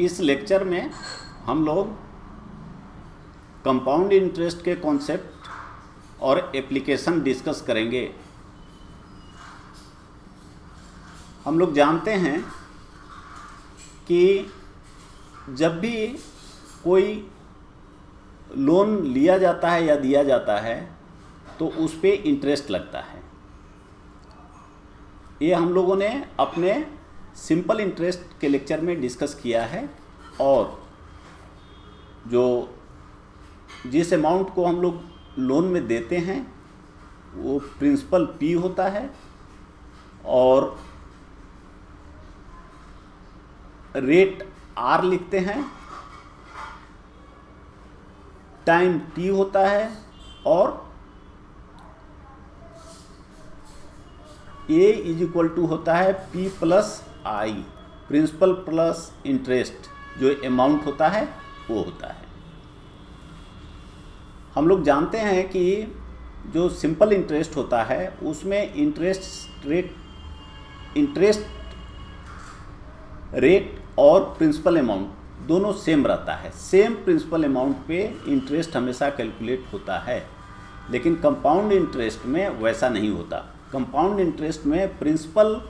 इस लेक्चर में हम लोग कंपाउंड इंटरेस्ट के कॉन्सेप्ट और एप्लीकेशन डिस्कस करेंगे। हम लोग जानते हैं कि जब भी कोई लोन लिया जाता है या दिया जाता है तो उस पे इंटरेस्ट लगता है। ये हम लोगों ने अपने सिंपल इंटरेस्ट के लेक्चर में डिस्कस किया है, और जो जिस अमाउंट को हम लोग लोन में देते हैं वो प्रिंसिपल पी होता है और रेट आर लिखते हैं, टाइम टी होता है और ए इज इक्वल टू होता है पी प्लस आई, प्रिंसिपल प्लस इंटरेस्ट जो अमाउंट होता है वो होता है। हम लोग जानते हैं कि जो सिंपल इंटरेस्ट होता है उसमें इंटरेस्ट रेट और प्रिंसिपल अमाउंट दोनों सेम रहता है। सेम प्रिंसिपल अमाउंट पे इंटरेस्ट हमेशा कैलकुलेट होता है, लेकिन कंपाउंड इंटरेस्ट में वैसा नहीं होता। कंपाउंड इंटरेस्ट में प्रिंसिपल,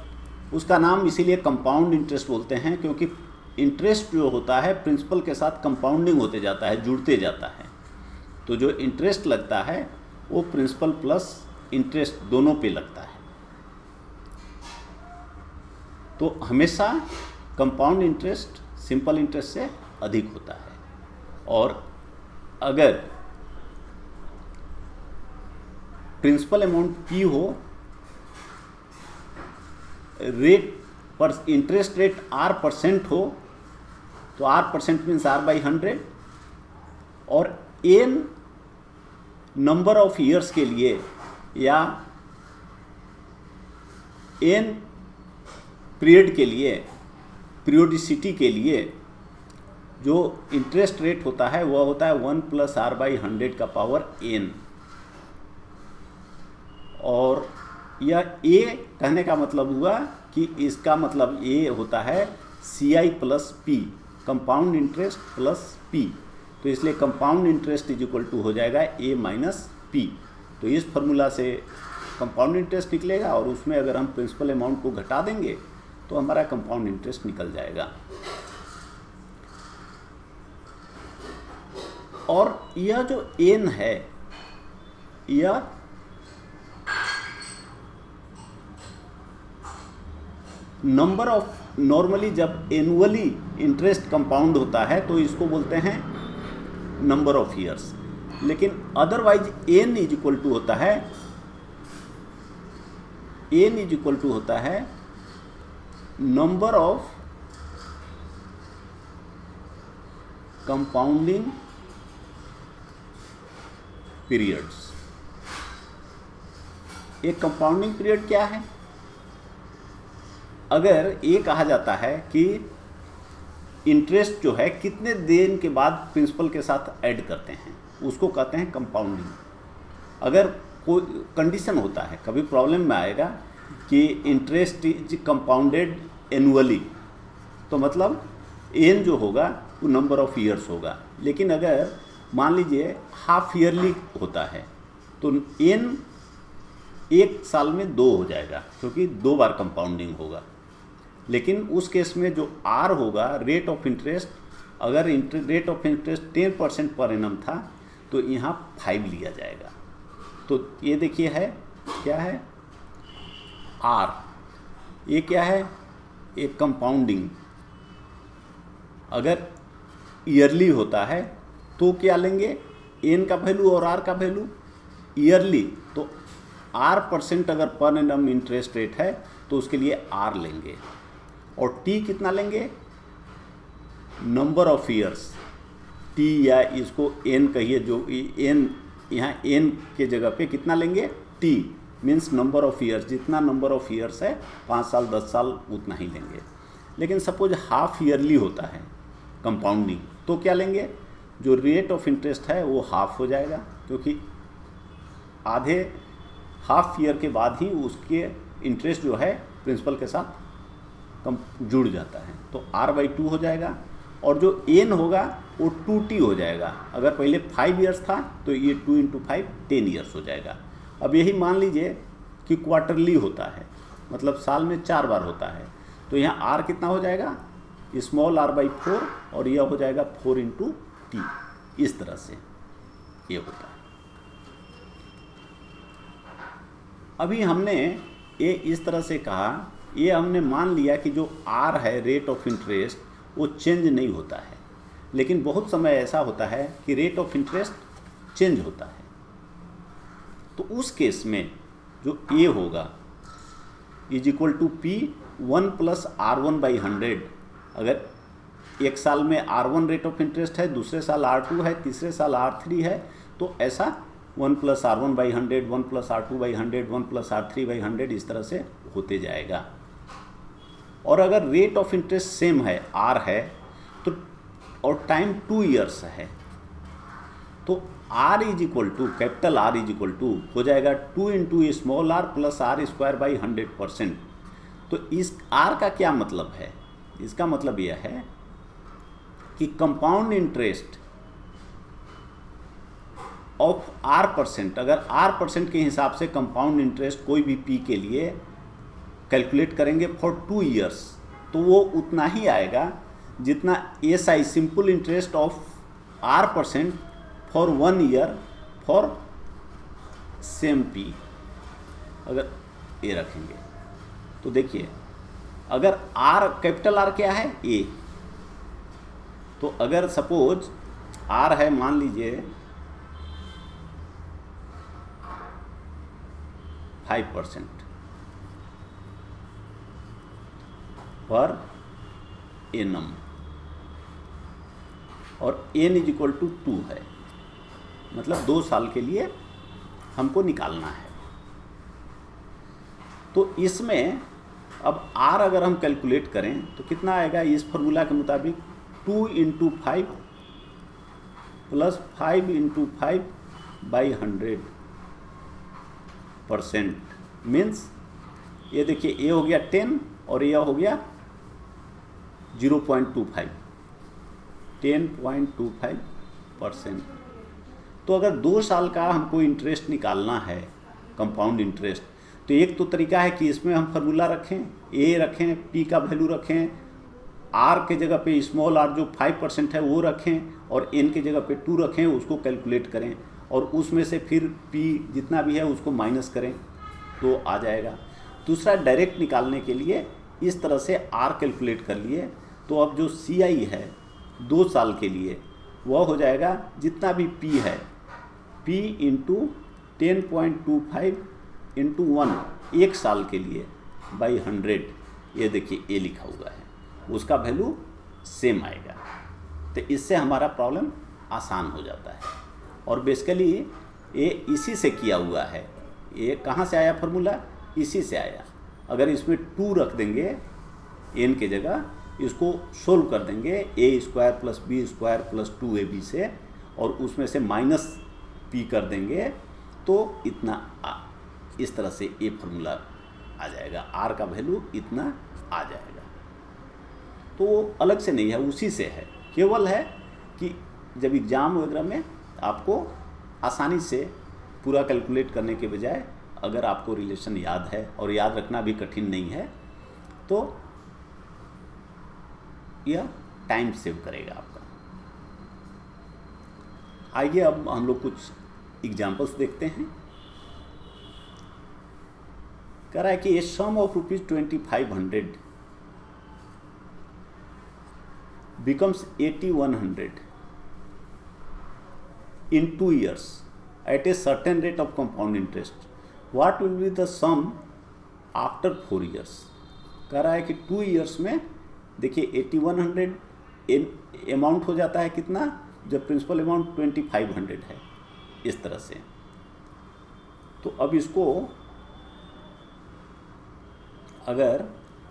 उसका नाम इसीलिए कंपाउंड इंटरेस्ट बोलते हैं क्योंकि इंटरेस्ट जो होता है प्रिंसिपल के साथ कंपाउंडिंग होते जाता है, जुड़ते जाता है। तो जो इंटरेस्ट लगता है वो प्रिंसिपल प्लस इंटरेस्ट दोनों पे लगता है। तो हमेशा कंपाउंड इंटरेस्ट सिंपल इंटरेस्ट से अधिक होता है, और अगर प्रिंसिपल अमाउंट पी हो, रेट पर इंटरेस्ट रेट आर परसेंट हो, तो R percent means R by 100, और एन नंबर ऑफ ईयर्स के लिए या एन पीरियड के लिए, पीरियोडिसिटी के लिए जो इंटरेस्ट रेट होता है वह होता है 1 प्लस आर बाई 100 का पावर एन। और यह ए कहने का मतलब हुआ कि इसका मतलब ए होता है C I plus P, compound interest plus P. तो इसलिए compound interest is equal to हो जाएगा ए माइनस पी। तो इस फॉर्मूला से कंपाउंड इंटरेस्ट निकलेगा, और उसमें अगर हम प्रिंसिपल अमाउंट को घटा देंगे तो हमारा कंपाउंड इंटरेस्ट निकल जाएगा। और यह जो एन है, यह नंबर ऑफ, नॉर्मली जब एनुअली इंटरेस्ट कंपाउंड होता है तो इसको बोलते हैं नंबर ऑफ ईयर्स, लेकिन otherwise N is equal to होता है, एन इज इक्वल टू होता है नंबर ऑफ कंपाउंडिंग पीरियड्स। एक कंपाउंडिंग पीरियड क्या है? अगर ये कहा जाता है कि इंटरेस्ट जो है कितने दिन के बाद प्रिंसिपल के साथ ऐड करते हैं, उसको कहते हैं कंपाउंडिंग। अगर कोई कंडीशन होता है, कभी प्रॉब्लम में आएगा कि इंटरेस्ट इज कंपाउंडेड एनुअली, तो मतलब एन जो होगा वो नंबर ऑफ ईयर्स होगा। लेकिन अगर मान लीजिए हाफ ईयरली होता है तो एन एक साल में 2 हो जाएगा, क्योंकि 2 बार कंपाउंडिंग होगा। लेकिन उस केस में जो आर होगा, रेट ऑफ इंटरेस्ट, अगर rate of interest 10% per annum था तो यहाँ 5 लिया जाएगा। तो ये देखिए है क्या है आर, ये क्या है, एक कंपाउंडिंग। अगर ईयरली होता है तो क्या लेंगे, एन का वैल्यू और आर का वैल्यू। ईयरली तो आर परसेंट अगर पर एनम इंटरेस्ट रेट है तो उसके लिए आर लेंगे, और टी कितना लेंगे, नंबर ऑफ ईयर्स, टी या इसको एन कहिए, जो एन यहाँ एन के जगह पे कितना लेंगे, T means number of years. जितना नंबर ऑफ ईयर्स है 5 साल 10 साल उतना ही लेंगे। लेकिन सपोज हाफ ईयरली होता है कंपाउंडिंग, तो क्या लेंगे, जो रेट ऑफ इंटरेस्ट है वो हाफ हो जाएगा, क्योंकि आधे हाफ ईयर के बाद ही उसके इंटरेस्ट जो है प्रिंसिपल के साथ जुड़ जाता है। तो r/2 हो जाएगा, और जो एन होगा वो 2t हो जाएगा। अगर पहले 5 ईयर्स था तो ये 2 × 5 10 ईयर्स हो जाएगा। अब यही मान लीजिए कि क्वार्टरली होता है, मतलब साल में 4 बार होता है, तो यहाँ r कितना हो जाएगा, स्मॉल r/4, और यह हो जाएगा 4 × t। इस तरह से ये होता है। अभी हमने ये इस तरह से कहा, ये हमने मान लिया कि जो r है रेट ऑफ इंटरेस्ट वो चेंज नहीं होता है, लेकिन बहुत समय ऐसा होता है कि रेट ऑफ इंटरेस्ट चेंज होता है। तो उस केस में जो a होगा = P 1 + R1/100। अगर एक साल में R1 रेट ऑफ इंटरेस्ट है, दूसरे साल R2 है, तीसरे साल R3 है, तो ऐसा 1 + R1/100, 1 + R2/100, 1 + R3/100 इस तरह से होते जाएगा। और अगर रेट ऑफ इंटरेस्ट सेम है, R है, तो और टाइम 2 ईयर्स है, तो R कैपिटल R हो जाएगा 2 × स्मॉल r + R² 100%। तो इस R का क्या मतलब है? इसका मतलब यह है कि कंपाउंड इंटरेस्ट ऑफ R%, अगर R% के हिसाब से कंपाउंड इंटरेस्ट कोई भी P के लिए कैलकुलेट करेंगे फॉर 2 ईयर्स, तो वो उतना ही आएगा जितना SI simple interest of R% for 1 year for same P। अगर ये रखेंगे तो देखिए, अगर R कैपिटल R क्या है, A, तो अगर सपोज R है मान लीजिए 5% पर एनम, और n = 2 है, मतलब 2 साल के लिए हमको निकालना है। तो इसमें अब R अगर हम कैलकुलेट करें तो कितना आएगा, इस फॉर्मूला के मुताबिक 2 × 5 + 5 × 5/100%, मीन्स ये देखिए ये हो गया 10 और यह हो गया 0.25, 10.25%। तो अगर 2 साल का हमको इंटरेस्ट निकालना है, कंपाउंड इंटरेस्ट, तो एक तो तरीका है कि इसमें हम फार्मूला रखें, A रखें, P का वैल्यू रखें, R के जगह पे स्मॉल r जो 5% है वो रखें, और N के जगह पे 2 रखें, उसको कैलकुलेट करें, और उसमें से फिर P जितना भी है उसको माइनस करें तो आ जाएगा। दूसरा, डायरेक्ट निकालने के लिए इस तरह से R कैलकुलेट कर लिए, तो अब जो CI है 2 साल के लिए वह हो जाएगा जितना भी P है, P × 10.25 × 1 1 साल के लिए बाई 100, ये देखिए A लिखा हुआ है, उसका वैल्यू सेम आएगा। तो इससे हमारा प्रॉब्लम आसान हो जाता है। और बेसिकली ये इसी से किया हुआ है। ये कहाँ से आया फार्मूला? इसी से आया। अगर इसमें 2 रख देंगे n के जगह, इसको सोल्व कर देंगे a² + b² + 2ab से, और उसमें से -p कर देंगे, तो इतना इस तरह से ये फार्मूला आ जाएगा, R का वैल्यू इतना आ जाएगा। तो वो अलग से नहीं है, उसी से है। केवल है कि जब एग्ज़ाम वगैरह में आपको आसानी से पूरा कैलकुलेट करने के बजाय, अगर आपको रिलेशन याद है और याद रखना भी कठिन नहीं है, तो यह टाइम सेव करेगा आपका। आइए अब हम लोग कुछ एग्जाम्पल्स देखते हैं। कह रहा है कि ए sum of ₹2500 becomes 8100 in 2 years at a certain rate of compound interest. What will be the sum after 4 years? कह रहा है कि 2 years में देखिए 8100 अमाउंट हो जाता है कितना, जब प्रिंसिपल अमाउंट 2500 है, इस तरह से। तो अब इसको अगर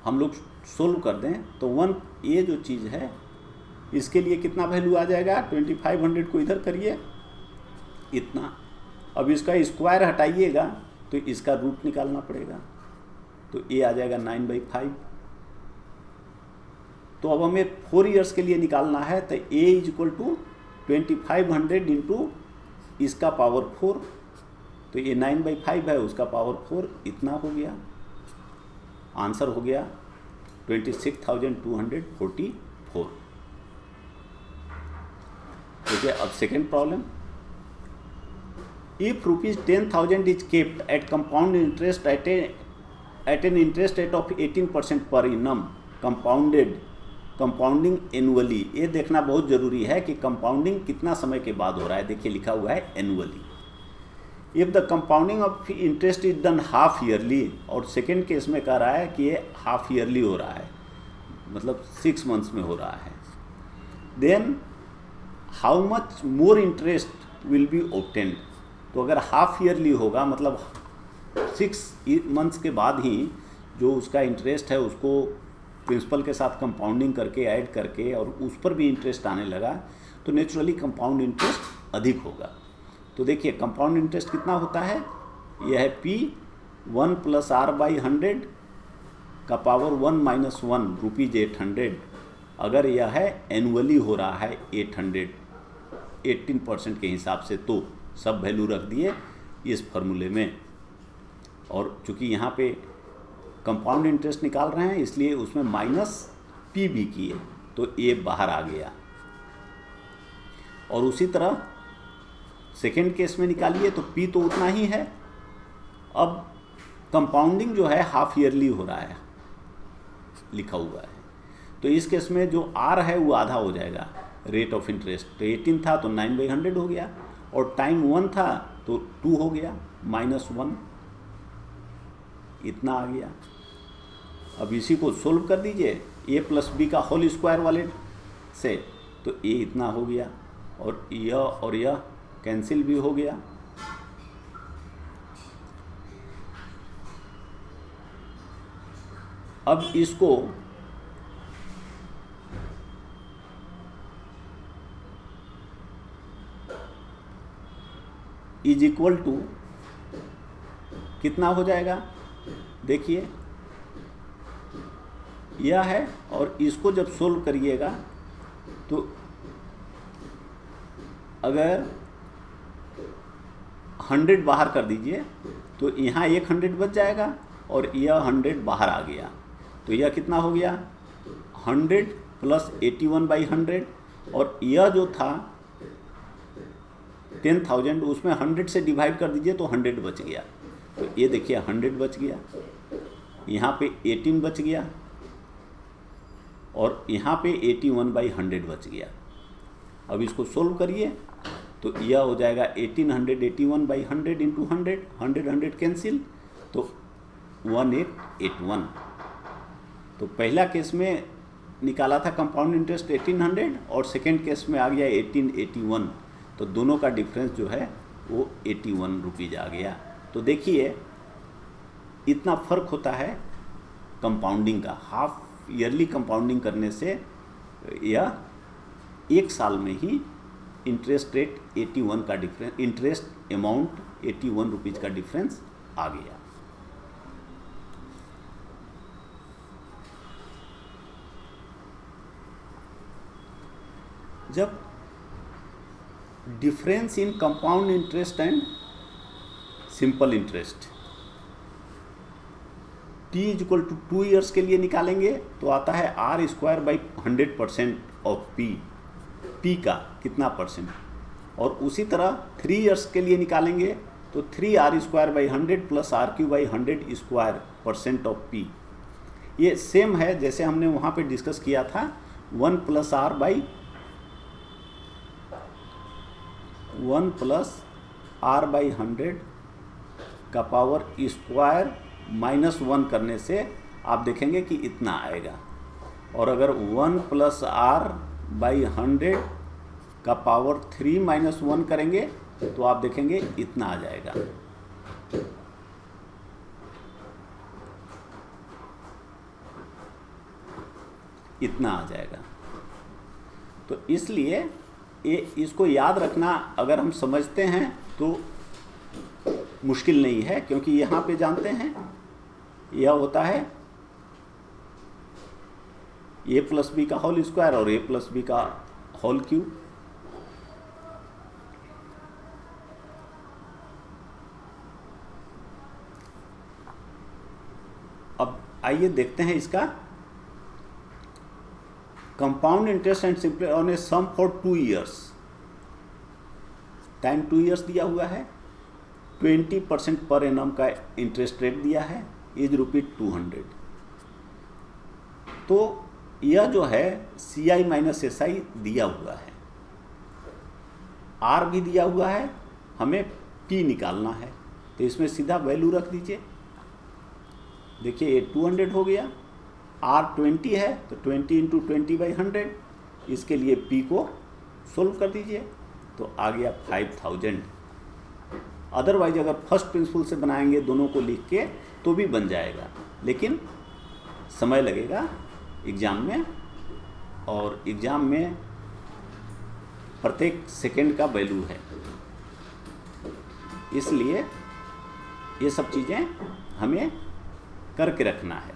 हम लोग सोल्व कर दें तो ये जो चीज़ है इसके लिए कितना वैल्यू आ जाएगा, 2500 को इधर करिए इतना। अब इसका स्क्वायर हटाइएगा तो इसका रूट निकालना पड़ेगा, तो ये आ जाएगा 9/5। तो अब हमें 4 ईयर्स के लिए निकालना है, तो a is equal to 2500 into इसका पावर 4, तो ये 9/5 है, उसका पावर 4, इतना हो गया। आंसर हो गया 26,244। ठीक है, अब second problem, if ₹10,000 is kept at compound interest eight an interest rate of 18% पर इनम कंपाउंडिंग एनुअली। ये देखना बहुत ज़रूरी है कि कंपाउंडिंग कितना समय के बाद हो रहा है। देखिए लिखा हुआ है annually. If the compounding of interest is done half yearly, और सेकेंड केस में कह रहा है कि ये हाफ ईयरली हो रहा है, मतलब 6 मंथ्स में हो रहा है, then how much more interest will be obtained. तो अगर हाफ ईयरली होगा, मतलब 6 मंथ्स के बाद ही जो उसका इंटरेस्ट है उसको प्रिंसिपल के साथ कंपाउंडिंग करके ऐड करके और उस पर भी इंटरेस्ट आने लगा, तो नेचुरली कंपाउंड इंटरेस्ट अधिक होगा। तो देखिए कंपाउंड इंटरेस्ट कितना होता है, यह है P 1 + R/100 का पावर 1 - 1 ₹800। अगर यह है एनुअली हो रहा है 800 18% के हिसाब से, तो सब वैल्यू रख दिए इस फॉर्मूले में। और चूँकि यहाँ पे कंपाउंड इंटरेस्ट निकाल रहे हैं इसलिए उसमें -P भी किए, तो ये बाहर आ गया। और उसी तरह सेकेंड केस में निकालिए तो P तो उतना ही है। अब कंपाउंडिंग जो है हाफ ईयरली हो रहा है लिखा हुआ है, तो इस केस में जो R है वो आधा हो जाएगा रेट ऑफ इंटरेस्ट। तो 18 था तो 9/100 हो गया, और टाइम 1 था तो 2 हो गया, -1 इतना आ गया। अब इसी को सोल्व कर दीजिए a + b का होल स्क्वायर वाले से, तो a इतना हो गया, और यह कैंसिल भी हो गया। अब इसको इज इक्वल टू कितना हो जाएगा, देखिए यह है, और इसको जब सोल्व करिएगा तो अगर 100 बाहर कर दीजिए तो यहाँ 100 बच जाएगा, और यह 100 बाहर आ गया, तो यह कितना हो गया 100 + 81/100, और यह जो था 10,000 उसमें 100 से डिवाइड कर दीजिए तो 100 बच गया। तो ये देखिए 100 बच गया, यहाँ पे 18 बच गया, और यहाँ पे 81/100 बच गया। अब इसको सोल्व करिए तो यह हो जाएगा 1800 81/100 इंटू 100, 100 कैंसिल, तो 1881। तो पहला केस में निकाला था कंपाउंड इंटरेस्ट 1800, और सेकेंड केस में आ गया 1881, तो दोनों का डिफरेंस जो है वो 81 रुपीज़ आ गया। तो देखिए इतना फ़र्क होता है कंपाउंडिंग का। हाफ ईयरली कंपाउंडिंग करने से यह 1 साल में ही इंटरेस्ट रेट 81 का डिफरेंस, इंटरेस्ट अमाउंट 81 रुपीज़ का डिफरेंस आ गया। जब difference in compound interest and simple interest t = 2 years के लिए निकालेंगे तो आता है R²/100% ऑफ P का कितना परसेंट, और उसी तरह 3 ईयर्स के लिए निकालेंगे तो 3R²/100 + R³/100² ऑफ P। ये सेम है जैसे हमने वहाँ पे डिस्कस किया था 1 + R/100 का पावर स्क्वायर -1 करने से आप देखेंगे कि इतना आएगा, और अगर 1 + R/100 का पावर 3 - 1 करेंगे तो आप देखेंगे इतना आ जाएगा। इतना आ जाएगा। तो इसलिए इसको याद रखना अगर हम समझते हैं तो मुश्किल नहीं है, क्योंकि यहाँ पे जानते हैं यह होता है ए प्लस बी का होल स्क्वायर और ए प्लस बी का होल क्यूब। अब आइए देखते हैं इसका compound interest and simple on a sum for 2 years. Time 2 years दिया हुआ है, 20% पर एनम का इंटरेस्ट रेट दिया है, एज ₹200। तो यह जो है CI माइनस SI दिया हुआ है, R भी दिया हुआ है, हमें P निकालना है। तो इसमें सीधा वैल्यू रख दीजिए। देखिए ये 200 हो गया, R 20 है तो 20 इंटू 20/100। इसके लिए P को सोल्व कर दीजिए तो आ गया 5000। अदरवाइज अगर फर्स्ट प्रिंसिपल से बनाएंगे दोनों को लिख के तो भी बन जाएगा, लेकिन समय लगेगा एग्ज़ाम में, और एग्ज़ाम में प्रत्येक सेकंड का वैल्यू है, इसलिए ये सब चीज़ें हमें करके रखना है।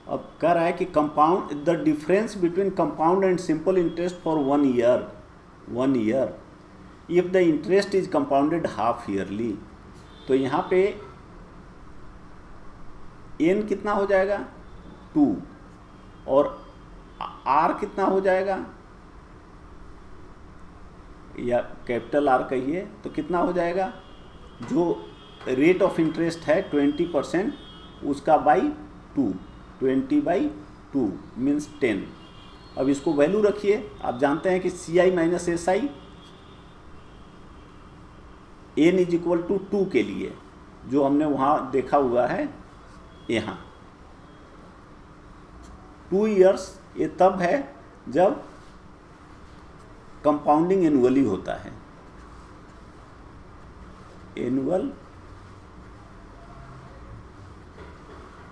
अब कह रहा है कि compound the difference between compound and simple interest for 1 year if the interest is compounded half yearly. तो यहाँ पे n कितना हो जाएगा 2 और r कितना हो जाएगा, या कैपिटल R कहिए तो कितना हो जाएगा, जो रेट ऑफ इंटरेस्ट है 20% उसका बाई 2, 20/2 मीन्स 10। अब इसको वैल्यू रखिए। आप जानते हैं कि CI minus SI n is equal to 2 के लिए, जो हमने वहाँ देखा हुआ है यहाँ 2 ईयर्स, ये तब है जब कंपाउंडिंग एनुअली होता है, एनुअल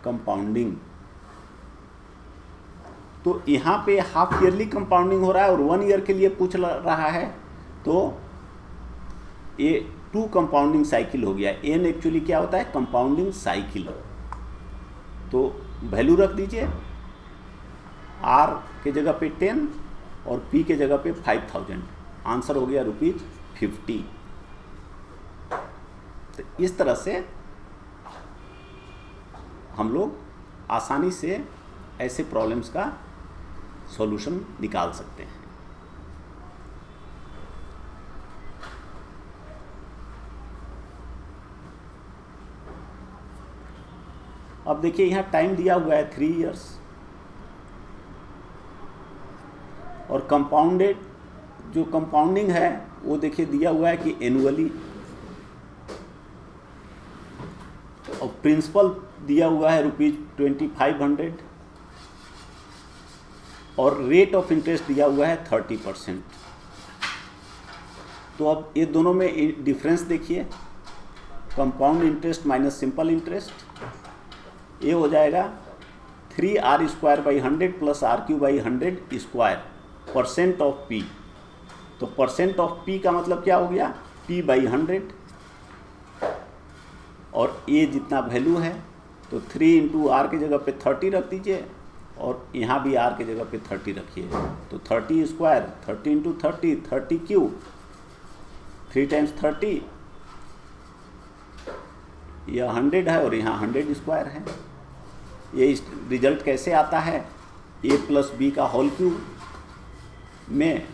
कंपाउंडिंग। तो यहाँ पे हाफ ईयरली कंपाउंडिंग हो रहा है और 1 ईयर के लिए पूछ रहा है, तो ये 2 कंपाउंडिंग साइकिल हो गया। n एक्चुअली क्या होता है, कंपाउंडिंग साइकिल। तो वैल्यू रख दीजिए, R के जगह पे 10 और P के जगह पे 5000। आंसर हो गया ₹50। तो इस तरह से हम लोग आसानी से ऐसे प्रॉब्लम्स का सॉल्यूशन निकाल सकते हैं। अब देखिए यहाँ टाइम दिया हुआ है 3 ईयर्स, और कंपाउंडेड जो कंपाउंडिंग है वो देखिए दिया हुआ है कि एनुअली, और प्रिंसिपल दिया हुआ है ₹2500, और रेट ऑफ इंटरेस्ट दिया हुआ है 30%। तो अब ये दोनों में डिफरेंस देखिए, compound interest minus simple interest, ये हो जाएगा 3r²/100 plus r³ square percent of P। तो परसेंट ऑफ P का मतलब क्या हो गया, P/100, और ये जितना वैल्यू है तो 3 इंटू R की जगह पे 30 रख दीजिए, और यहाँ भी R की जगह पे 30 रखिए। तो 30 स्क्वायर, 30 इंटू 30, 30 क्यूब, 3 टाइम्स 30, यह 100 है और यहाँ 100 स्क्वायर है। ये रिजल्ट कैसे आता है, a प्लस बी का होल क्यूब में,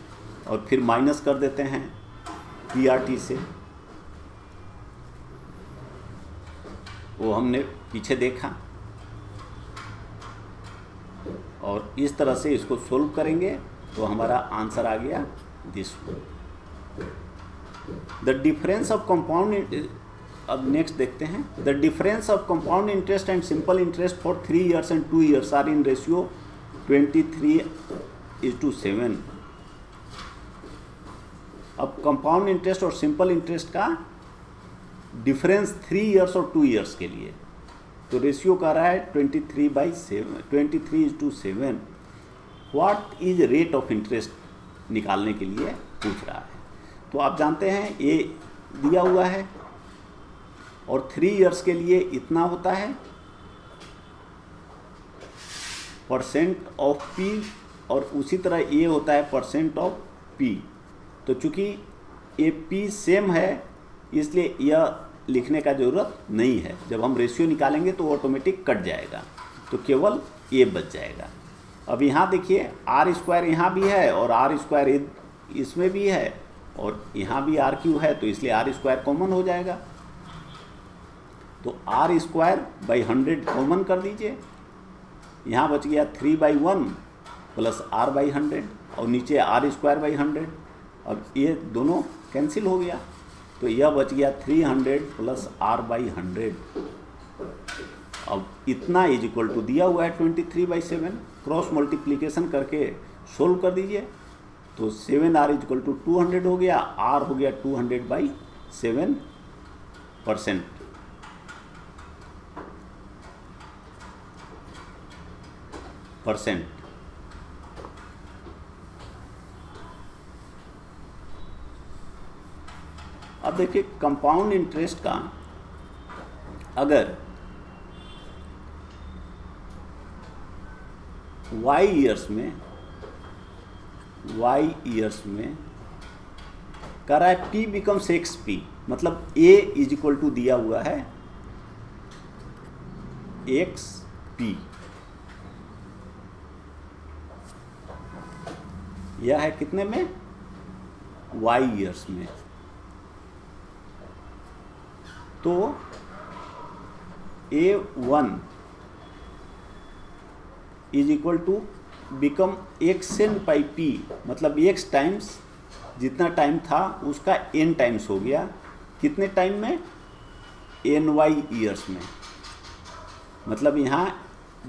और फिर माइनस कर देते हैं PRT से। वो हमने पीछे देखा, और इस तरह से इसको सोल्व करेंगे तो हमारा आंसर आ गया this. The difference of compound, अब नेक्स्ट देखते हैं, the difference of compound interest and simple interest for 3 years and 2 years are in ratio 23:7। अब कंपाउंड इंटरेस्ट और सिंपल इंटरेस्ट का डिफरेंस 3 ईयर्स और 2 ईयर्स के लिए, तो रेशियो कह रहा है 23/7 what is rate of interest निकालने के लिए पूछ रहा है। तो आप जानते हैं ये दिया हुआ है और 3 ईयर्स के लिए इतना होता है परसेंट ऑफ पी, और उसी तरह ये होता है परसेंट ऑफ पी। तो चूंकि ये पी सेम है इसलिए यह लिखने का ज़रूरत नहीं है, जब हम रेशियो निकालेंगे तो ऑटोमेटिक कट जाएगा, तो केवल ये बच जाएगा। अब यहाँ देखिए आर स्क्वायर यहाँ भी है और आर स्क्वायर इसमें भी है और यहाँ भी आर क्यू है, तो इसलिए आर स्क्वायर कॉमन हो जाएगा। तो आर स्क्वायर बाई 100 कॉमन कर दीजिए, यहाँ बच गया 3/1 प्लस आर बाई 100 और नीचे आर स्क्वायर बाई 100। अब ये दोनों कैंसिल हो गया, तो यह बच गया 300 प्लस आर बाई 100। अब इतना इज इक्वल टू दिया हुआ है 23/7, क्रॉस मल्टीप्लिकेशन करके सोल्व कर दीजिए, तो 7r इज इक्वल टू 200 हो गया, r हो गया 200/7%। अब देखिए कंपाउंड इंटरेस्ट का अगर y ईयर्स में कह रहा है p बिकम्स xp, मतलब a इज इक्वल टू दिया हुआ है xp, यह है कितने में y ईयर्स में। तो A1 is equal to become xn by p, मतलब x टाइम्स जितना टाइम था उसका n टाइम्स हो गया, कितने टाइम में ny ईयर्स में। मतलब यहाँ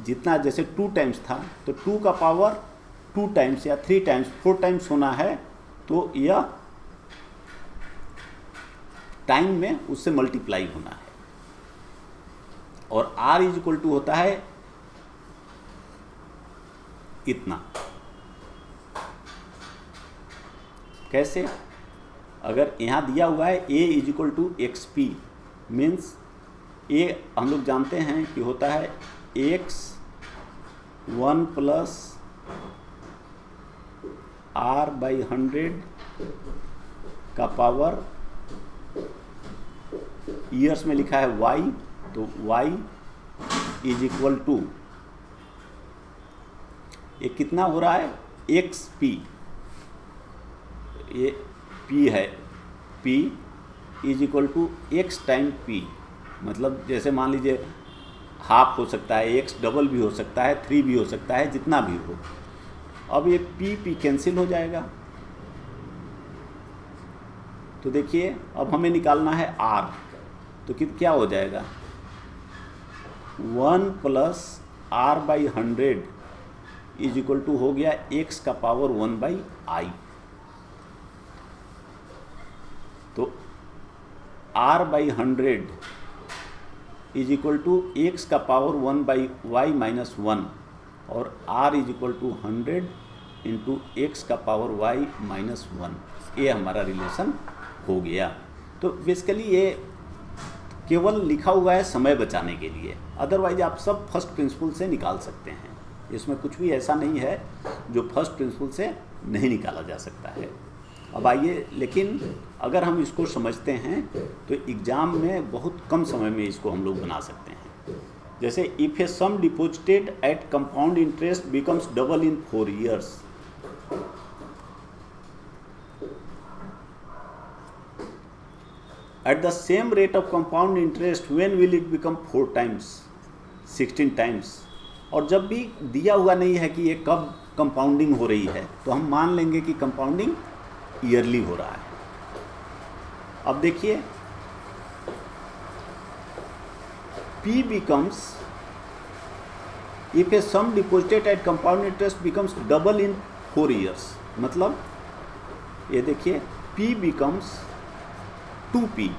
जितना जैसे 2 टाइम्स था तो 2 का पावर 2 टाइम्स या 3 टाइम्स 4 टाइम्स होना है, तो यह टाइम में उससे मल्टीप्लाई होना है। और r इज इक्वल टू होता है इतना। कैसे? अगर यहाँ दिया हुआ है a is equal to xp, means a हम लोग जानते हैं कि होता है x1 प्लस r बाई 100 का पावर, ईयर्स में लिखा है y, तो y इज इक्वल टू ये कितना हो रहा है xp, ये p है, p is equal to x time p, मतलब जैसे मान लीजिए हाफ हो सकता है, x डबल भी हो सकता है, 3 भी हो सकता है, जितना भी हो। अब ये p कैंसिल हो जाएगा, तो देखिए अब हमें निकालना है r, तो क्या हो जाएगा 1 plus r by 100 is equal to हो गया x का पावर 1/i। तो r by 100 is equal to x का पावर 1/y माइनस 1, और r is equal to 100 into x का पावर y माइनस 1। ये हमारा रिलेशन हो गया। तो बेसिकली ये केवल लिखा हुआ है समय बचाने के लिए, अदरवाइज आप सब फर्स्ट प्रिंसिपल से निकाल सकते हैं। इसमें कुछ भी ऐसा नहीं है जो फर्स्ट प्रिंसिपल से नहीं निकाला जा सकता है। अब आइए, लेकिन अगर हम इसको समझते हैं तो एग्ज़ाम में बहुत कम समय में इसको हम लोग बना सकते हैं। जैसे if a sum deposited at compound interest becomes double in 4 years, at the same rate of compound interest when will it become 4 times 16 times। और जब भी दिया हुआ नहीं है कि ये कब कंपाउंडिंग हो रही है, तो हम मान लेंगे कि कंपाउंडिंग ईयरली हो रहा है। अब देखिए P becomes if a sum deposited at compound interest becomes double in 4 years, मतलब ये देखिए P becomes 2p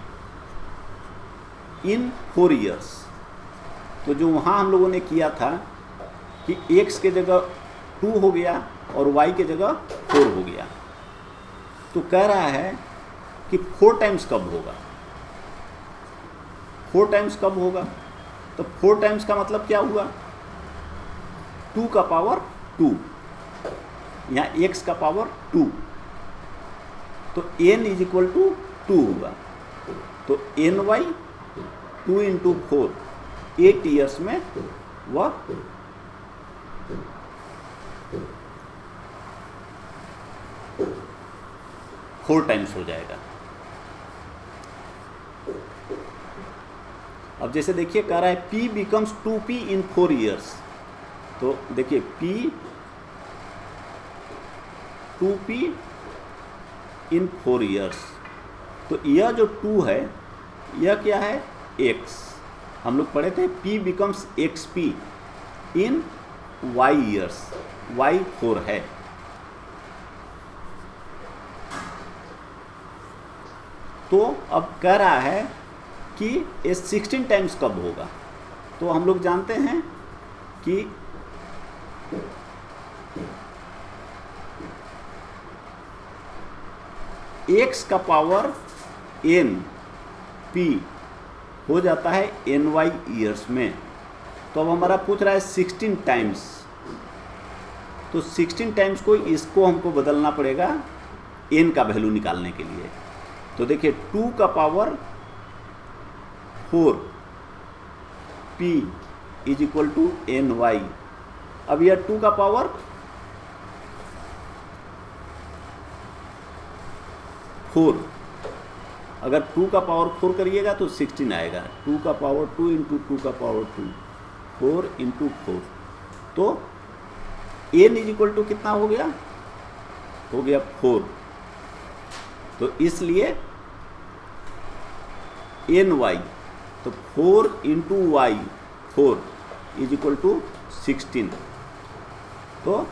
इन 4 ईयर्स। तो जो वहाँ हम लोगों ने किया था कि x के जगह 2 हो गया और y के जगह 4 हो गया, तो कह रहा है कि 4 टाइम्स कब होगा, 4 टाइम्स कब होगा। तो 4 टाइम्स का मतलब क्या हुआ, 2 का पावर 2, यहाँ x का पावर 2, तो n इज इक्वल टू 2 होगा। तो ny 2 इंटू 4 8 ईयर्स में वह 4 टाइम्स हो जाएगा। अब जैसे देखिए कह रहा है P बिकम्स 2P इन 4 ईयर्स, तो देखिए P 2P इन 4 ईयर्स, तो यह जो 2 है यह क्या है, x। हम लोग पढ़े थे P बिकम्स XP इन y ईयर्स, y 4 है। तो अब कह रहा है कि ये 16 टाइम्स कब होगा। तो हम लोग जानते हैं कि x का पावर n p हो जाता है ny ईयर्स में। तो अब हमारा पूछ रहा है 16 टाइम्स, तो 16 टाइम्स को इसको हमको बदलना पड़ेगा n का वैल्यू निकालने के लिए। तो देखिए 2 का power 4 p is equal to ny। अब यह 2 का पावर 4, अगर 2 का पावर 4 करिएगा तो 16 आएगा। 2 का पावर 2 इंटू 2 का पावर 2, 4 इंटू 4, तो n इज इक्वल टू कितना हो गया, हो गया 4। तो इसलिए ny, तो 4 into y 4 is equal to 16, तो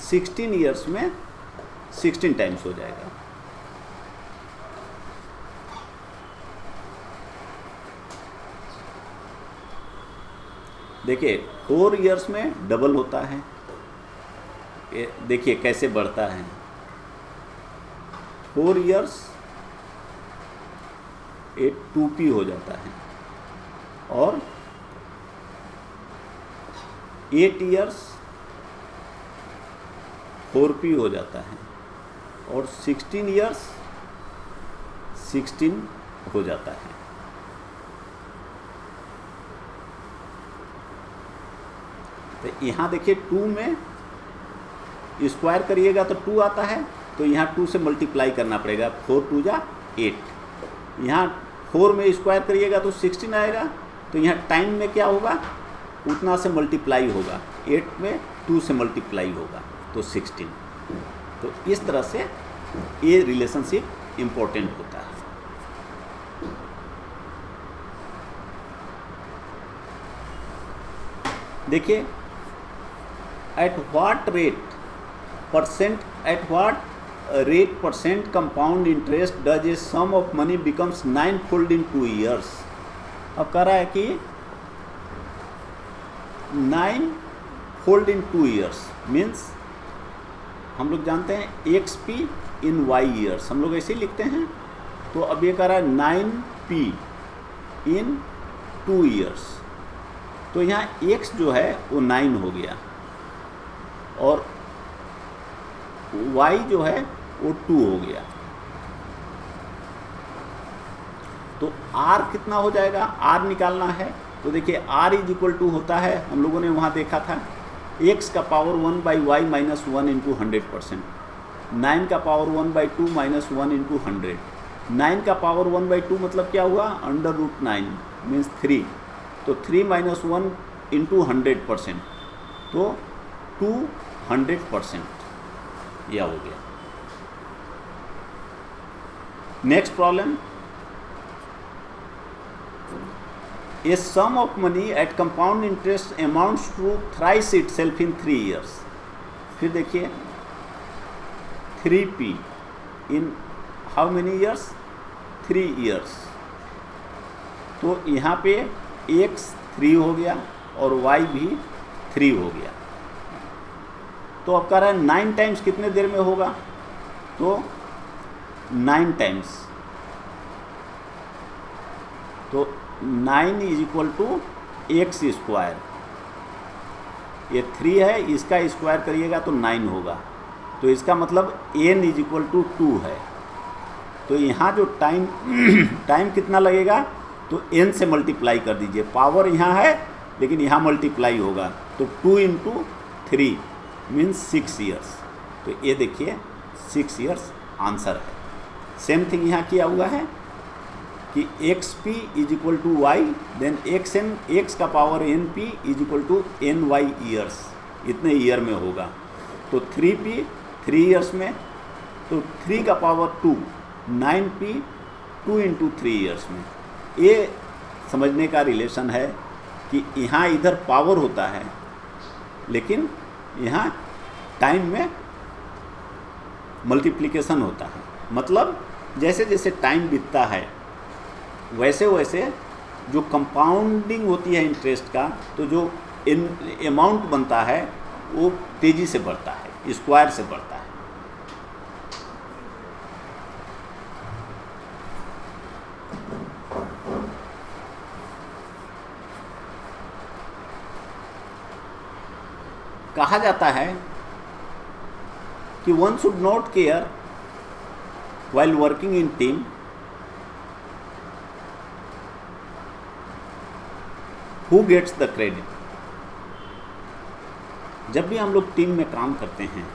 16 ईयर्स में 16 टाइम्स हो जाएगा। देखिए 4 ईयर्स में डबल होता है, देखिए कैसे बढ़ता है। 4 ईयर्स 2p हो जाता है, और 8 ईयर्स 4p हो जाता है, और 16 ईयर्स 16 हो जाता है। तो यहाँ देखिए 2 में स्क्वायर करिएगा तो 2 आता है, तो यहाँ 2 से मल्टीप्लाई करना पड़ेगा, 4 2 जा 8। यहाँ 4 में स्क्वायर करिएगा तो 16 आएगा, तो यहाँ टाइम में क्या होगा, उतना से मल्टीप्लाई होगा, 8 में 2 से मल्टीप्लाई होगा तो 16। तो इस तरह से ये रिलेशनशिप इम्पोर्टेंट होता है। देखिए at what rate percent compound interest does a sum of money becomes 9-fold in 2 years। अब कह रहा है कि 9-fold in 2 years मीन्स हम लोग जानते हैं XP in Y years, हम लोग ऐसे ही लिखते हैं। तो अब ये कह रहा है 9P in 2 years, तो यहाँ X जो है वो 9 हो गया, और y जो है वो 2 हो गया। तो r कितना हो जाएगा, r निकालना है। तो देखिए r इज इक्वल टू होता है, हम लोगों ने वहाँ देखा था, x का power 1 by y minus 1 into 100%, 9 का पावर 1 बाई 2 माइनस 1 इंटू 100, 9 का पावर 1 बाई 2 मतलब क्या हुआ, अंडर रूट 9 मीन्स 3, तो 3 माइनस 1 इंटू 100%, तो 200% यह हो गया। Next problem, a sum of money at compound interest amounts to thrice itself in 3 years. फिर देखिए 3p in how many years, 3 years. तो यहाँ पे x 3 हो गया और y भी 3 हो गया। तो अब कह रहा है 9 टाइम्स कितने देर में होगा, तो 9 टाइम्स, तो 9 is equal to x square, ये 3 है, इसका स्क्वायर करिएगा तो 9 होगा, तो इसका मतलब n इज इक्वल टू 2 है। तो यहाँ जो टाइम कितना लगेगा, तो n से मल्टीप्लाई कर दीजिए, पावर यहाँ है लेकिन यहाँ मल्टीप्लाई होगा, तो 2 इंटू 3 मीन्स 6 ईयर्स। तो ये देखिए 6 ईयर्स आंसर है। सेम थिंग यहाँ किया हुआ है कि XP is equal to y, then x का power NP is equal to NY years, इतने ईयर में होगा। तो 3P 3 ईयर्स में, तो 3 का पावर 2, 9P 2 इंटू 3 ईयर्स में। ये समझने का रिलेशन है कि यहाँ इधर पावर होता है लेकिन यहाँ टाइम में मल्टीप्लिकेशन होता है। मतलब जैसे जैसे टाइम बीतता है वैसे वैसे जो कंपाउंडिंग होती है इंटरेस्ट का, तो जो अमाउंट बनता है वो तेज़ी से बढ़ता है, स्क्वायर से बढ़ता है। कहा जाता है कि one should not care while working in team who gets the credit। जब भी हम लोग टीम में काम करते हैं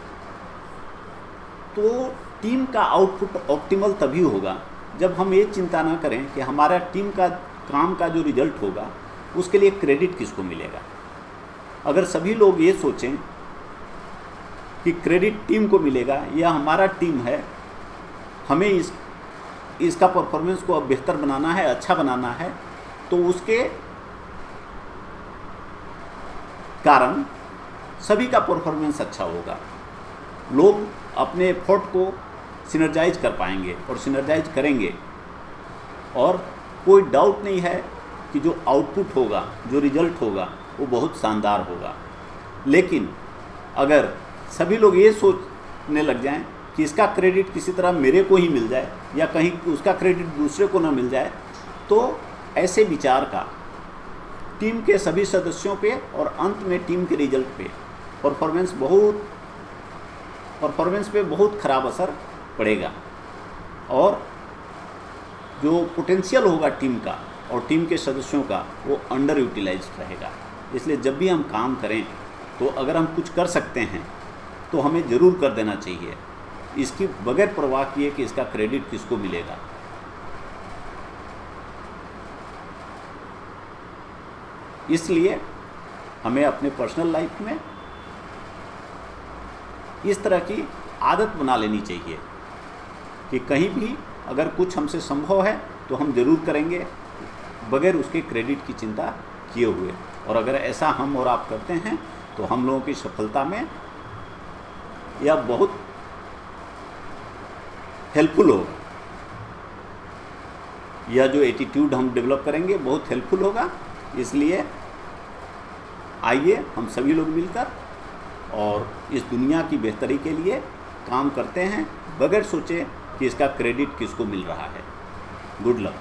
तो टीम का आउटपुट ऑप्टिमल तभी होगा जब हम ये चिंता ना करें कि हमारा टीम का काम का जो रिजल्ट होगा उसके लिए क्रेडिट किसको मिलेगा। अगर सभी लोग ये सोचें कि क्रेडिट टीम को मिलेगा या हमारा टीम है, हमें इसका परफॉर्मेंस को अब बेहतर बनाना है, अच्छा बनाना है, तो उसके कारण सभी का परफॉर्मेंस अच्छा होगा। लोग अपने एफर्ट को सिनर्जाइज कर पाएंगे और सिनर्जाइज करेंगे, और कोई डाउट नहीं है कि जो आउटपुट होगा, जो रिजल्ट होगा वो बहुत शानदार होगा। लेकिन अगर सभी लोग ये सोचने लग जाएं कि इसका क्रेडिट किसी तरह मेरे को ही मिल जाए या कहीं उसका क्रेडिट दूसरे को ना मिल जाए, तो ऐसे विचार का टीम के सभी सदस्यों पे और अंत में टीम के रिजल्ट पे परफॉर्मेंस पे बहुत ख़राब असर पड़ेगा, और जो पोटेंशियल होगा टीम का और टीम के सदस्यों का वो अंडर यूटिलाइज्ड रहेगा। इसलिए जब भी हम काम करें तो अगर हम कुछ कर सकते हैं तो हमें ज़रूर कर देना चाहिए, इसकी बगैर परवाह किए कि इसका क्रेडिट किसको मिलेगा। इसलिए हमें अपने पर्सनल लाइफ में इस तरह की आदत बना लेनी चाहिए कि कहीं भी अगर कुछ हमसे संभव है तो हम ज़रूर करेंगे बगैर उसके क्रेडिट की चिंता किए हुए। और अगर ऐसा हम और आप करते हैं तो हम लोगों की सफलता में यह बहुत हेल्पफुल होगा। यह जो एटीट्यूड हम डेवलप करेंगे बहुत हेल्पफुल होगा। इसलिए आइए हम सभी लोग मिलकर और इस दुनिया की बेहतरी के लिए काम करते हैं बगैर सोचे कि इसका क्रेडिट किसको मिल रहा है। Good luck.